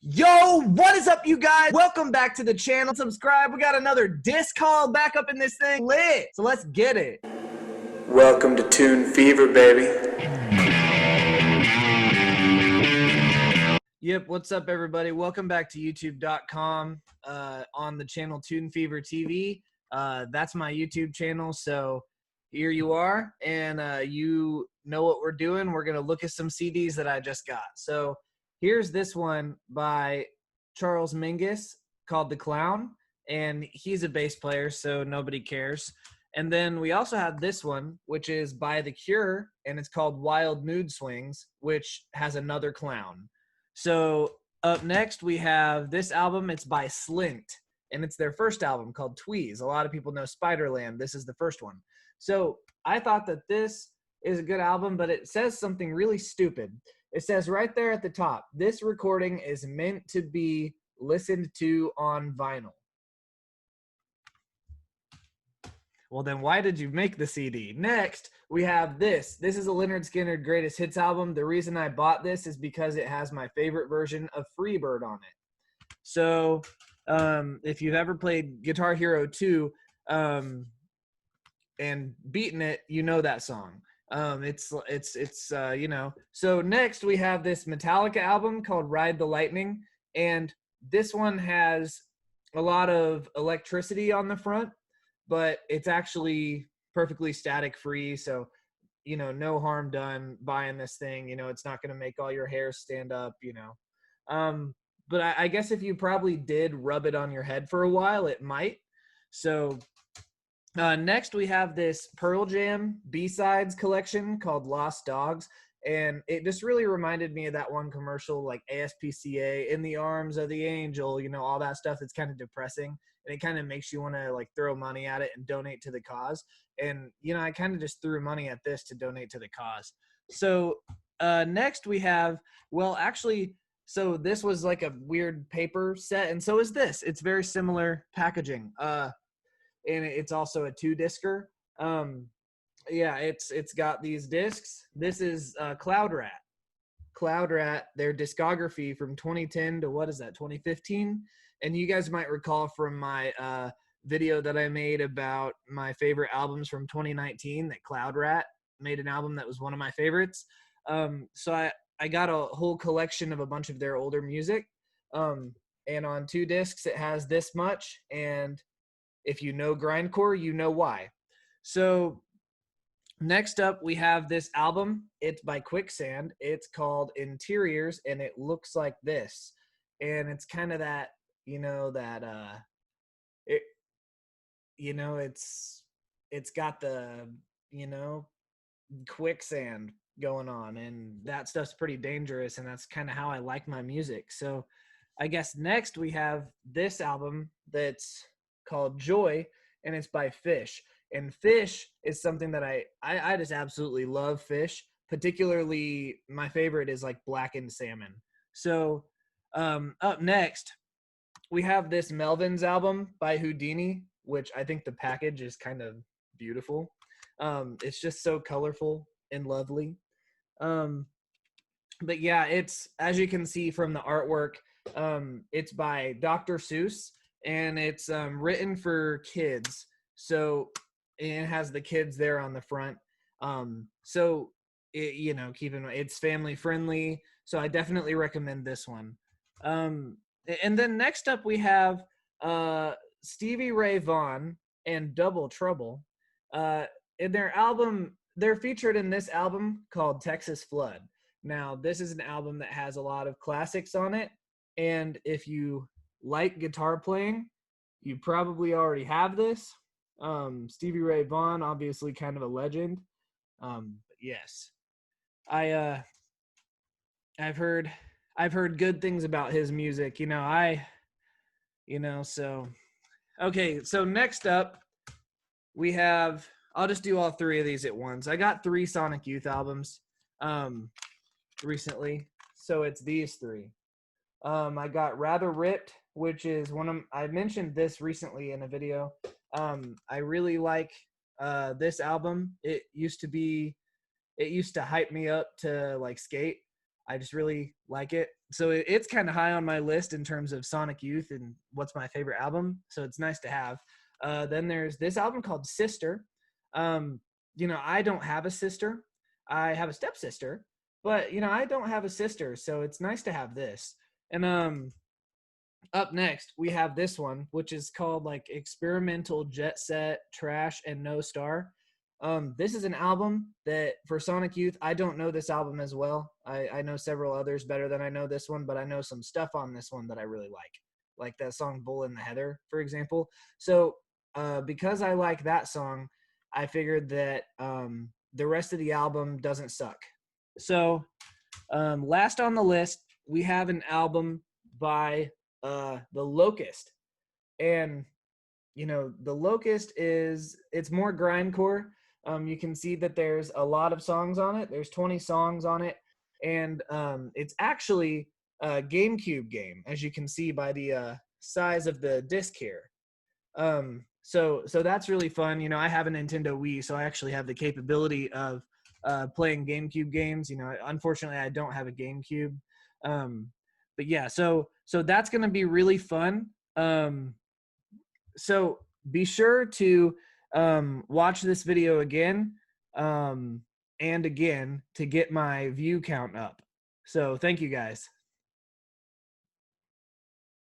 Yo, what is up, you guys? Welcome back to the channel. Subscribe. We got another disc haul back up in this thing. Lit. So let's get it. Welcome to Tune Fever, baby. Yep, what's up, everybody? Welcome back to youtube.com on the channel Tune Fever TV. That's my YouTube channel, so here you are, and you know what we're doing. We're going to look at some CDs that I just got. So here's this one by Charles Mingus called The Clown, and he's a bass player, so nobody cares. And then we also have this one, which is by The Cure, and it's called Wild Mood Swings, which has another clown. So up next, we have this album. It's by Slint, and it's their first album called Tweeze. A lot of people know Spiderland. This is the first one. So I thought that this is a good album, but it says something really stupid. It says right there at the top, this recording is meant to be listened to on vinyl. Well, then why did you make the CD? Next, we have this. This is a Lynyrd Skynyrd Greatest Hits album. The reason I bought this is because it has my favorite version of Freebird on it. So if you've ever played Guitar Hero 2 and beaten it, you know that song. You know. So next we have this Metallica album called Ride the Lightning, and this one has a lot of electricity on the front, but it's actually perfectly static free. So, you know, no harm done buying this thing. You know, it's not going to make all your hairs stand up, you know. But I guess if you probably did rub it on your head for a while, it might. So next we have this Pearl Jam B-sides collection called Lost Dogs. And it just really reminded me of that one commercial, like ASPCA, In the Arms of the Angel, you know, all that stuff that's kind of depressing. And it kind of makes you want to like throw money at it and donate to the cause. And, you know, I kind of just threw money at this to donate to the cause. So next we have, well, actually, so this was like a weird paper set. And so is this. It's very similar packaging. And it's also a 2-discer. Yeah, it's got these discs. This is Cloud Rat, their discography from 2010 to, what is that, 2015? And you guys might recall from my video that I made about my favorite albums from 2019 that Cloud Rat made an album that was one of my favorites. So I got a whole collection of a bunch of their older music. And on 2 discs, it has this much. And if you know grindcore, you know why. So next up, we have this album. It's by Quicksand. It's called Interiors, and it looks like this. And it's kind of that, you know, that it's got the, you know, quicksand going on, and that stuff's pretty dangerous, and that's kind of how I like my music. So I guess next we have this album that's called Joy, and it's by Fish. And Fish is something that I just absolutely love. Fish, particularly my favorite is like Blackened Salmon. So up next we have this Melvins album by Houdini, which I think the package is kind of beautiful. It's just so colorful and lovely. But yeah, it's, as you can see from the artwork, it's by Dr. Seuss, and it's written for kids. So it has the kids there on the front. So it, you know, keep in mind it's family friendly. So I definitely recommend this one. And then next up we have Stevie Ray Vaughan and Double Trouble. In their album, they're featured in this album called Texas Flood. Now, this is an album that has a lot of classics on it. And if you like guitar playing, you probably already have this. Stevie Ray Vaughan, obviously kind of a legend. But yes, I've heard good things about his music. You know, so okay. So next up, we have. I'll just do all 3 of these at once. I got 3 Sonic Youth albums recently, so it's these 3. I got Rather Ripped, which is I mentioned this recently in a video. I really like this album. It used to hype me up to like skate. I just really like it. So it's kind of high on my list in terms of Sonic Youth and what's my favorite album. So it's nice to have. Then there's this album called Sister. I don't have a sister. I have a stepsister, but I don't have a sister, so it's nice to have this. And up next we have this one, which is called like Experimental Jet Set Trash and No Star. This is an album that for Sonic Youth, I don't know this album as well. I know several others better than I know this one, but I know some stuff on this one that I really like that song Bull in the Heather, for example. So because I like that song, I figured that the rest of the album doesn't suck. So last on the list, we have an album by The Locust. And The Locust it's more grindcore. You can see that there's a lot of songs on it. There's 20 songs on it, and it's actually a GameCube game, as you can see by the size of the disc here. So that's really fun. I have a Nintendo Wii, so I actually have the capability of playing GameCube games. Unfortunately, I don't have a GameCube. But yeah, so that's going to be really fun. So be sure to watch this video again and again to get my view count up. So thank you guys.